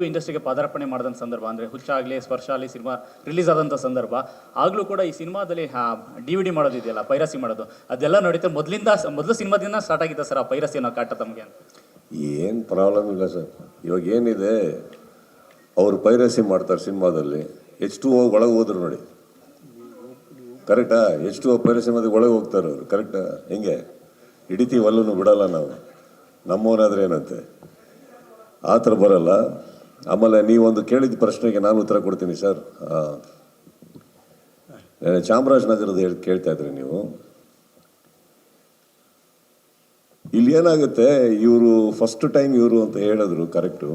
ಇಂಡಸ್ಟ್ರಿಗೆ ಪಾದಾರ್ಪಣೆ ಮಾಡಿದಂಥ ಸಂದರ್ಭ ಅಂದರೆ ಹುಚ್ಚ ಆಗಲಿ ಸ್ಪರ್ಶ ಆಗಲಿ ಸಿನಿಮಾ ರಿಲೀಸ್ ಆದಂಥ ಸಂದರ್ಭ ಆಗಲೂ ಕೂಡ ಈ ಸಿನಿಮಾದಲ್ಲಿ DVD ಮಾಡೋದಿದೆಯಲ್ಲ, ಪೈರಸಿ ಮಾಡೋದು ಅದೆಲ್ಲ ನಡೀತಾ ಮೊದಲು ಸಿನಿಮಾದಿಂದ ಸ್ಟಾರ್ಟ್ ಆಗಿತ್ತು ಸರ್ ಆ ಪೈರಸಿ ಅನ್ನೋ ಕಾಟ ತಮಗೆ ಅಂತ. ಏನು ಪ್ರಾಬ್ಲಮ್ ಇಲ್ಲ ಸರ್. ಇವಾಗ ಏನಿದೆ, ಅವರು ಪೈರಸಿ ಮಾಡ್ತಾರೆ ಸಿನಿಮಾದಲ್ಲಿ. H2O ಒಳಗೆ ಹೋದ್ರು ನೋಡಿ, ಕರೆಕ್ಟಾ? H2O ಪೈರಸಿ ಮಾಡಿ ಒಳಗೆ ಹೋಗ್ತಾರೆ ಅವರು, ಕರೆಕ್ಟಾ? ಹೆಂಗೆ ಹಿಡಿತೀವಿ ಅಲ್ಲೂ ಬಿಡಲ್ಲ ನಾವು, ನಮ್ಮವನಾದ್ರೆ ಏನಂತೆ ಆ ಥರ ಬರಲ್ಲ. ಆಮೇಲೆ ನೀವೊಂದು ಕೇಳಿದ ಪ್ರಶ್ನೆಗೆ ನಾನು ಉತ್ತರ ಕೊಡ್ತೀನಿ ಸರ್. ಚಾಮರಾಜನಗರದ ಕೇಳ್ತಾ ಇದ್ರಿ ನೀವು. ಇಲ್ಲಿ ಏನಾಗುತ್ತೆ, ಇವರು ಫಸ್ಟ್ ಟೈಮ್ ಇವರು ಅಂತ ಹೇಳಿದ್ರು, ಕರೆಕ್ಟು.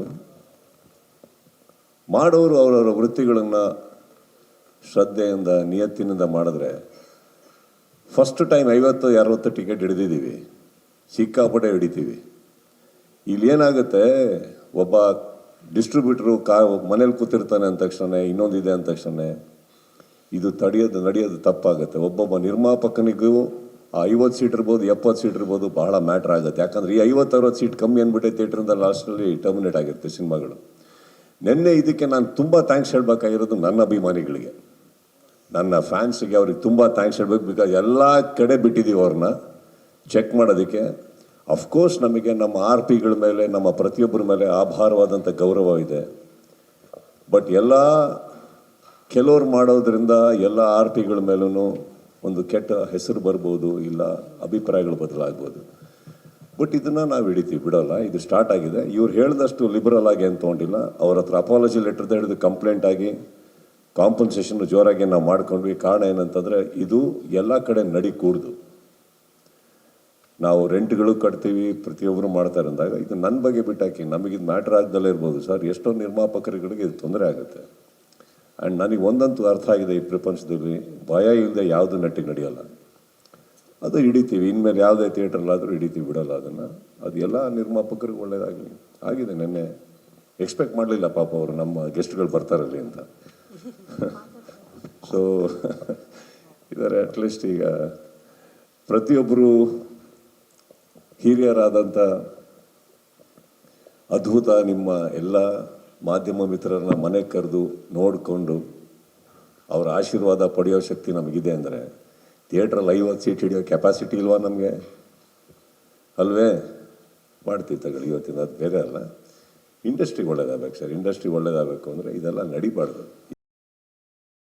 ಮಾಡೋರು ಅವರವರ ವೃತ್ತಿಗಳನ್ನು ಶ್ರದ್ಧೆಯಿಂದ ನಿಯತ್ತಿನಿಂದ ಮಾಡಿದ್ರೆ ಫಸ್ಟ್ ಟೈಮ್ 50-60 ಟಿಕೆಟ್ ಹಿಡಿದಿದ್ದೀವಿ, ಸಿಕ್ಕಾಪಟ್ಟೆ ಹಿಡಿತೀವಿ. ಇಲ್ಲಿ ಏನಾಗುತ್ತೆ, ಒಬ್ಬ ಡಿಸ್ಟ್ರಿಬ್ಯೂಟ್ರು ಮನೇಲಿ ಕೂತಿರ್ತಾನೆ ಅಂದ ತಕ್ಷಣ ಇನ್ನೊಂದಿದೆ ಅಂದ ತಕ್ಷಣ ಇದು ನಡೆಯೋದು ತಪ್ಪಾಗುತ್ತೆ. ಒಬ್ಬೊಬ್ಬ ನಿರ್ಮಾಪಕನಿಗೂ ಆ 50 ಸೀಟ್ ಇರ್ಬೋದು, 70 ಸೀಟ್ ಇರ್ಬೋದು, ಬಹಳ ಮ್ಯಾಟ್ರ್ ಆಗುತ್ತೆ. ಯಾಕಂದರೆ ಈ 50-60 ಸೀಟ್ ಕಮ್ಮಿ ಅಂದ್ಬಿಟ್ಟೆ ಥಿಯೇಟ್ರಿಂದ ಲಾಸ್ಟಲ್ಲಿ ಟರ್ಮಿನೇಟ್ ಆಗಿರುತ್ತೆ ಸಿನಿಮಾಗಳು. ನಿನ್ನೆ ಇದಕ್ಕೆ ನಾನು ತುಂಬ ಥ್ಯಾಂಕ್ಸ್ ಹೇಳಬೇಕಾಗಿರೋದು ನನ್ನ ಅಭಿಮಾನಿಗಳಿಗೆ, ನನ್ನ ಫ್ಯಾನ್ಸಿಗೆ, ಅವ್ರಿಗೆ ತುಂಬ ಥ್ಯಾಂಕ್ಸ್ ಹೇಳ್ಬೇಕು. ಬಿಕಾಸ್ ಎಲ್ಲ ಕಡೆ ಬಿಟ್ಟಿದ್ದೀವಿ ಅವ್ರನ್ನ ಚೆಕ್ ಮಾಡೋದಕ್ಕೆ. ಅಫ್ಕೋರ್ಸ್ ನಮಗೆ ನಮ್ಮ RPಗಳ ಮೇಲೆ, ನಮ್ಮ ಪ್ರತಿಯೊಬ್ಬರ ಮೇಲೆ ಆಭಾರವಾದಂಥ ಗೌರವ ಇದೆ. ಬಟ್ ಕೆಲವ್ರು ಮಾಡೋದ್ರಿಂದ ಎಲ್ಲ RPಗಳ ಮೇಲೂ ಒಂದು ಕೆಟ್ಟ ಹೆಸರು ಬರ್ಬೋದು, ಇಲ್ಲ ಅಭಿಪ್ರಾಯಗಳು ಬದಲಾಗ್ಬೋದು. ಬಟ್ ಇದನ್ನು ನಾವು ಹಿಡಿತೀವಿ, ಬಿಡೋಲ್ಲ. ಇದು ಸ್ಟಾರ್ಟ್ ಆಗಿದೆ. ಇವ್ರು ಹೇಳಿದಷ್ಟು ಲಿಬರಲ್ ಆಗಿ ಏನು ತೊಗೊಂಡಿಲ್ಲ. ಅವ್ರ ಹತ್ರ ಅಪಾಲಜಿ ಲೆಟರ್ದ ಹಿಡಿದು ಕಂಪ್ಲೇಂಟ್ ಆಗಿ ಕಾಂಪನ್ಸೇಷನ್ ಜೋರಾಗಿ ನಾವು ಮಾಡ್ಕೊಂಡ್ವಿ. ಕಾರಣ ಏನಂತಂದರೆ ಇದು ಎಲ್ಲ ಕಡೆ ನಡಿ ಕೂಡ್ದು. ನಾವು ರೆಂಟ್ಗಳು ಕಟ್ತೀವಿ, ಪ್ರತಿಯೊಬ್ಬರು ಮಾಡ್ತಾರೆ ಅಂದಾಗ ಇದು ನನ್ನ ಬಗ್ಗೆ ಬಿಟ್ಟಾಕಿ ನಮಗಿದು ಮ್ಯಾಟ್ರ್ ಆಗ್ದಲ್ಲೇ ಇರ್ಬೋದು ಸರ್. ಎಷ್ಟೋ ನಿರ್ಮಾಪಕರುಗಳಿಗೆ ಇದು ತೊಂದರೆ ಆಗುತ್ತೆ. ಆ್ಯಂಡ್ ನನಗೆ ಒಂದಂತೂ ಅರ್ಥ ಆಗಿದೆ, ಈ ಪ್ರಪಂಚದಲ್ಲಿ ಭಯ ಇಲ್ಲದೆ ಯಾವುದು ನೆಟ್ಟಿಗೆ ನಡೆಯಲ್ಲ. ಅದು ಹಿಡಿತೀವಿ. ಇನ್ಮೇಲೆ ಯಾವುದೇ ಥಿಯೇಟ್ರಲ್ಲಾದರೂ ಹಿಡಿತೀವಿ, ಬಿಡೋಲ್ಲ ಅದನ್ನು. ಅದು ಎಲ್ಲ ನಿರ್ಮಾಪಕರಿಗೆ ಒಳ್ಳೆಯದಾಗಲಿ. ಆಗಿದೆ. ನೆನ್ನೆ ಎಕ್ಸ್ಪೆಕ್ಟ್ ಮಾಡಲಿಲ್ಲ ಪಾಪ ಅವರು ನಮ್ಮ ಗೆಸ್ಟ್ಗಳು ಬರ್ತಾರಲ್ಲಿ ಅಂತ. ಸೊ ಇದ್ದಾರೆ. ಅಟ್ಲೀಸ್ಟ್ ಈಗ ಪ್ರತಿಯೊಬ್ಬರು ಹಿರಿಯರಾದಂಥ ಅದ್ಭುತ ನಿಮ್ಮ ಎಲ್ಲ ಮಾಧ್ಯಮ ಮಿತ್ರರನ್ನ ಮನೆಗೆ ಕರೆದು ನೋಡಿಕೊಂಡು ಅವರ ಆಶೀರ್ವಾದ ಪಡೆಯೋ ಶಕ್ತಿ ನಮಗಿದೆ ಅಂದರೆ ಥಿಯೇಟ್ರಲ್ಲಿ 50 ಸೀಟ್ ಹಿಡಿಯೋ ಕೆಪಾಸಿಟಿ ಇಲ್ವಾ ನಮಗೆ? ಅಲ್ವೇ? ಮಾಡ್ತೀವಿ ತಗೊಳ್ಳಿ. ಇವತ್ತಿನ ಅದು ಬೇರೆ ಅಲ್ಲ. ಇಂಡಸ್ಟ್ರಿ ಒಳ್ಳೇದಾಗಬೇಕು ಸರ್. ಇಂಡಸ್ಟ್ರಿ ಒಳ್ಳೇದಾಗಬೇಕು ಅಂದರೆ ಇದೆಲ್ಲ ನಡಿಬಾರ್ದು.